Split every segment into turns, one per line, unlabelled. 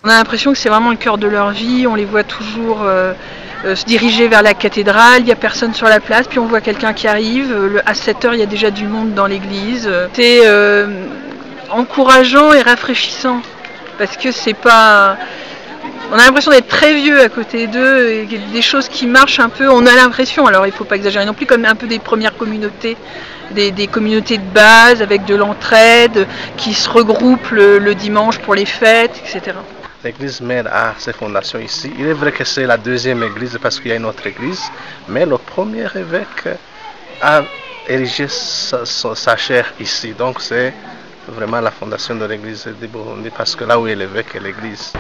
On a l'impression que c'est vraiment le cœur de leur vie, on les voit toujours se diriger vers la cathédrale, il n'y a personne sur la place, puis on voit quelqu'un qui arrive, à 7 h il y a déjà du monde dans l'église. C'est encourageant et rafraîchissant, parce que c'est pas... On a l'impression d'être très vieux à côté d'eux, et des choses qui marchent un peu, on a l'impression, alors il ne faut pas exagérer non plus, comme un peu des premières communautés, des communautés de base avec de l'entraide, qui se regroupent le dimanche pour les fêtes, etc.
L'église mère a ses fondations ici. Il est vrai que c'est la deuxième église parce qu'il y a une autre église, mais le premier évêque a érigé sa chaire ici. Donc c'est vraiment la fondation de l'église de Burundi parce que là où est l'évêque est l'église.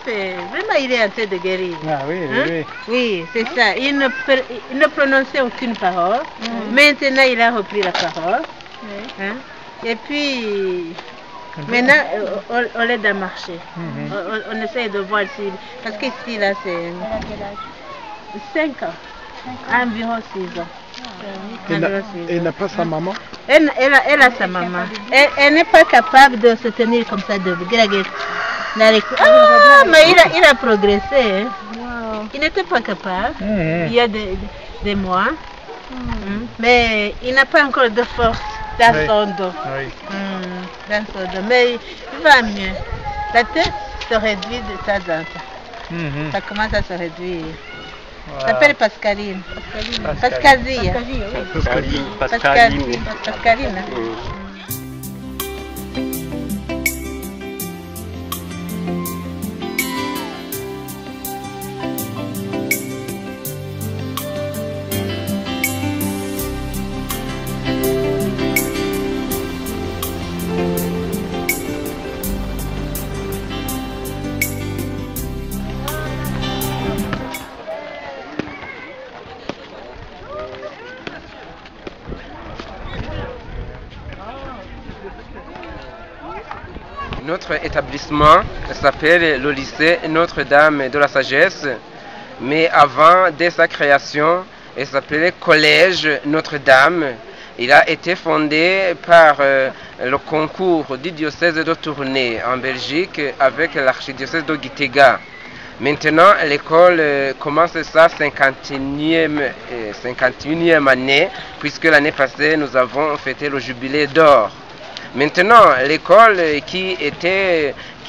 Vraiment, il est en train de guérir.
Ah oui,
hein?
oui.
Oui, c'est ça. Il ne prononçait aucune parole. Maintenant, il a repris la parole. Hein? Et puis, maintenant, on l'aide à marcher. On essaie de voir si... Parce qu'ici, là, c'est... 5 ans. Environ 6 ans.
Elle n'a pas sa maman?
Elle a sa maman. Elle n'est pas capable de se tenir comme ça, de graguer. Ah, mais il a progressé. Hein. Wow. Il n'était pas capable. Il y a des mois. Mais il n'a pas encore de force dans son dos. Dans son dos. Mais il va mieux. La tête se réduit de temps en temps. Ça commence à se réduire. Ça s'appelle Pascaline. Pascaline. Pascaline.
Notre établissement s'appelle le lycée Notre-Dame de la Sagesse, mais avant, dès sa création, il s'appelait Collège Notre-Dame. Il a été fondé par le concours du diocèse de Tournai en Belgique avec l'archidiocèse de Gitega. Maintenant, l'école commence sa 51e année, puisque l'année passée, nous avons fêté le jubilé d'or. Maintenant, l'école qui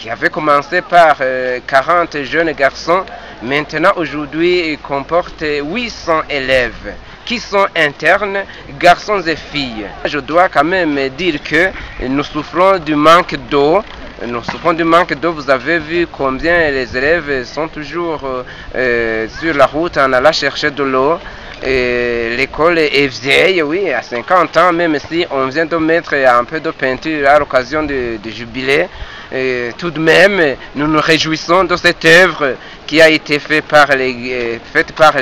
avait commencé par 40 jeunes garçons, maintenant aujourd'hui comporte 800 élèves qui sont internes, garçons et filles. Je dois quand même dire que nous souffrons du manque d'eau. Vous avez vu combien les élèves sont toujours sur la route en allant chercher de l'eau. L'école est vieille, oui, à 50 ans, même si on vient de mettre un peu de peinture à l'occasion du jubilé. Tout de même, nous nous réjouissons de cette œuvre qui a été faite par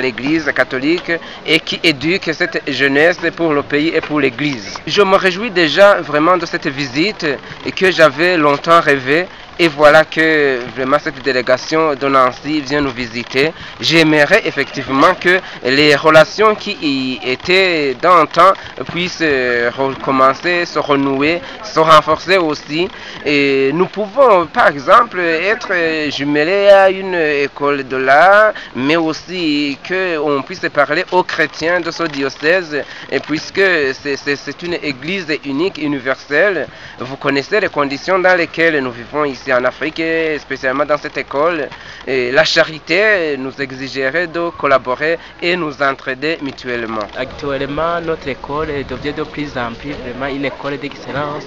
l'Église catholique et qui éduque cette jeunesse pour le pays et pour l'Église. Je me réjouis déjà vraiment de cette visite et que j'avais longtemps rêvé. Et voilà que vraiment cette délégation de Nancy vient nous visiter. J'aimerais effectivement que les relations qui y étaient dans le temps puissent recommencer, se renouer, se renforcer aussi. Et nous pouvons par exemple être jumelés à une école de l'art, mais aussi qu'on puisse parler aux chrétiens de ce diocèse, et puisque c'est une église unique, universelle. Vous connaissez les conditions dans lesquelles nous vivons ici en Afrique, spécialement dans cette école. Et la charité nous exigerait de collaborer et nous entraider mutuellement.
Actuellement, notre école devient de plus en plus vraiment une école d'excellence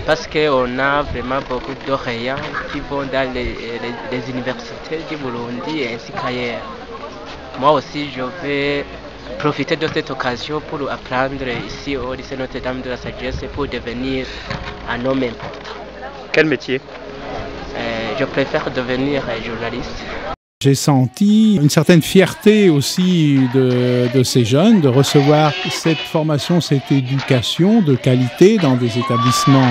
parce qu'on a vraiment beaucoup d'Oréens qui vont dans les universités du Burundi ainsi qu'ailleurs. Moi aussi, je vais profiter de cette occasion pour apprendre ici au lycée Notre-Dame de la Sagesse pour devenir un homme important.
Quel métier?
Je préfère devenir journaliste.
J'ai senti une certaine fierté aussi de ces jeunes de recevoir cette formation, cette éducation de qualité dans des établissements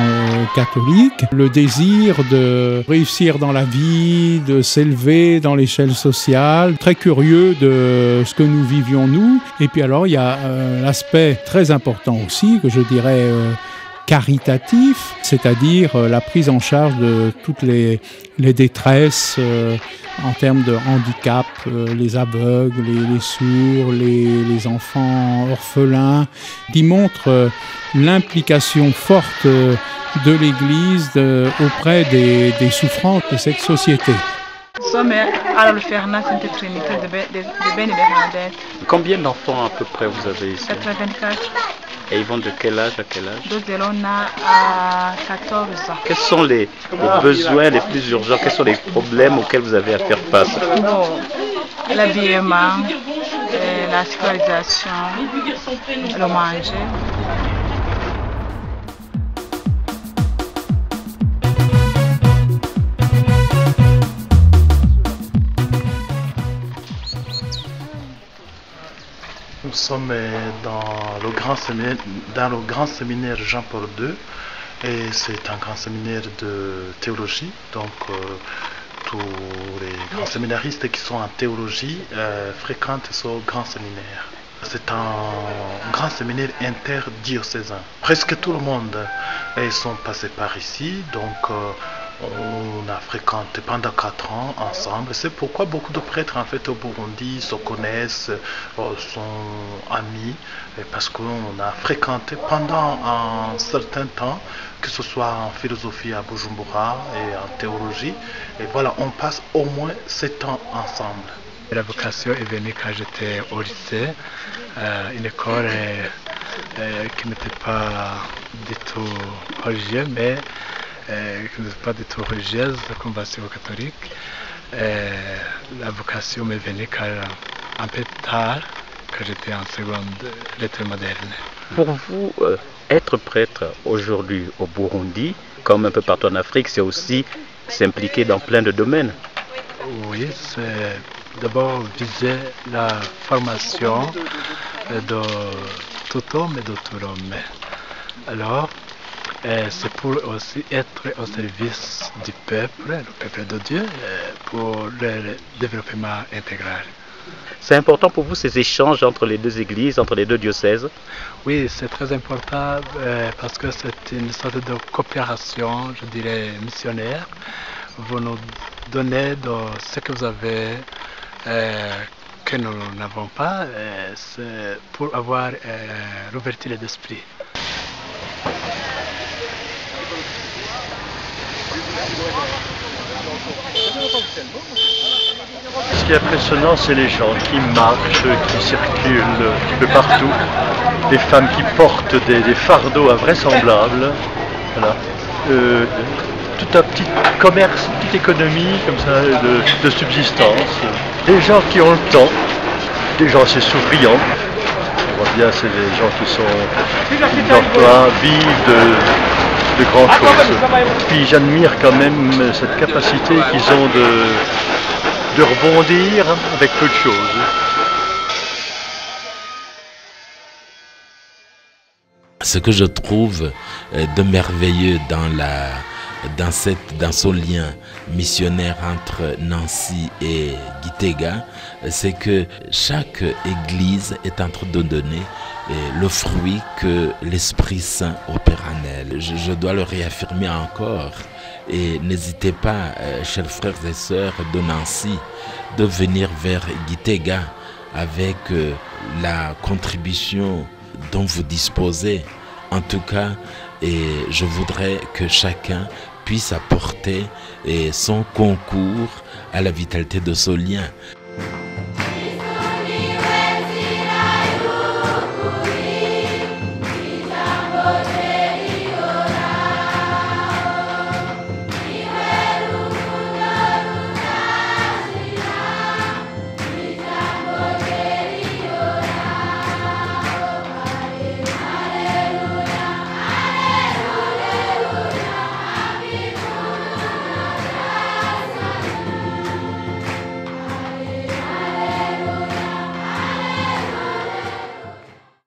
catholiques. Le désir de réussir dans la vie, de s'élever dans l'échelle sociale. Très curieux de ce que nous vivions nous. Et puis alors il y a l'aspect très important aussi que je dirais caritatif, c'est-à-dire la prise en charge de toutes les détresses en termes de handicap, les aveugles, les sourds, les enfants orphelins, qui montrent l'implication forte de l'Église auprès des souffrants de cette société.
Sommes à l'Orphelinat Sainte Trinité de Ben et Bernadette.
Combien d'enfants à peu près vous avez ici?
84.
Et ils vont de quel âge à quel âge?
Donc de l'on a 14 ans.
Quels sont les besoins les plus urgents? Quels sont les problèmes auxquels vous avez à faire face?
Bon, l'habillement, la scolarisation, le manger.
Nous sommes dans le grand séminaire Jean-Paul II et c'est un grand séminaire de théologie. Donc tous les grands séminaristes qui sont en théologie fréquentent ce grand séminaire. C'est un grand séminaire interdiocésain. Presque tout le monde sont passés par ici, donc on a fréquenté pendant 4 ans ensemble. C'est pourquoi beaucoup de prêtres en fait au Burundi se connaissent, sont amis, parce qu'on a fréquenté pendant un certain temps, que ce soit en philosophie à Bujumbura et en théologie. Et voilà, on passe au moins 7 ans ensemble.
La vocation est venue quand j'étais au lycée, une école qui n'était pas du tout religieuse, mais qui n'était pas du tout religieuse, comme catholique. La vocation m'est venue un peu tard, quand j'étais en seconde lettres modernes.
Pour vous, être prêtre aujourd'hui au Burundi, comme un peu partout en Afrique, c'est aussi s'impliquer dans plein de domaines.
Oui, c'est d'abord viser la formation de tout homme et de tout homme. Alors, c'est pour aussi être au service du peuple, le peuple de Dieu, pour le développement intégral.
C'est important pour vous ces échanges entre les deux églises, entre les deux diocèses?
Oui, c'est très important parce que c'est une sorte de coopération, je dirais, missionnaire. Vous nous donnez de ce que vous avez que nous n'avons pas, c'est pour avoir l'ouverture d'esprit.
Ce qui est impressionnant, c'est les gens qui marchent, qui circulent un petit peu partout, des femmes qui portent des fardeaux invraisemblables, voilà. Tout un petit commerce, une petite économie comme ça de subsistance, des gens qui ont le temps, des gens assez souriants. On voit bien, c'est des gens qui vivent de grandes choses. Puis j'admire quand même cette capacité qu'ils ont de rebondir avec peu de choses.
Ce que je trouve de merveilleux dans ce lien missionnaire entre Nancy et Gitega, c'est que chaque église est en train de donner le fruit que l'Esprit Saint opère en elle. Je dois le réaffirmer encore. Et n'hésitez pas, chers frères et sœurs de Nancy, de venir vers Gitega avec la contribution dont vous disposez. En tout cas, je voudrais que chacun puisse apporter son concours à la vitalité de ce lien.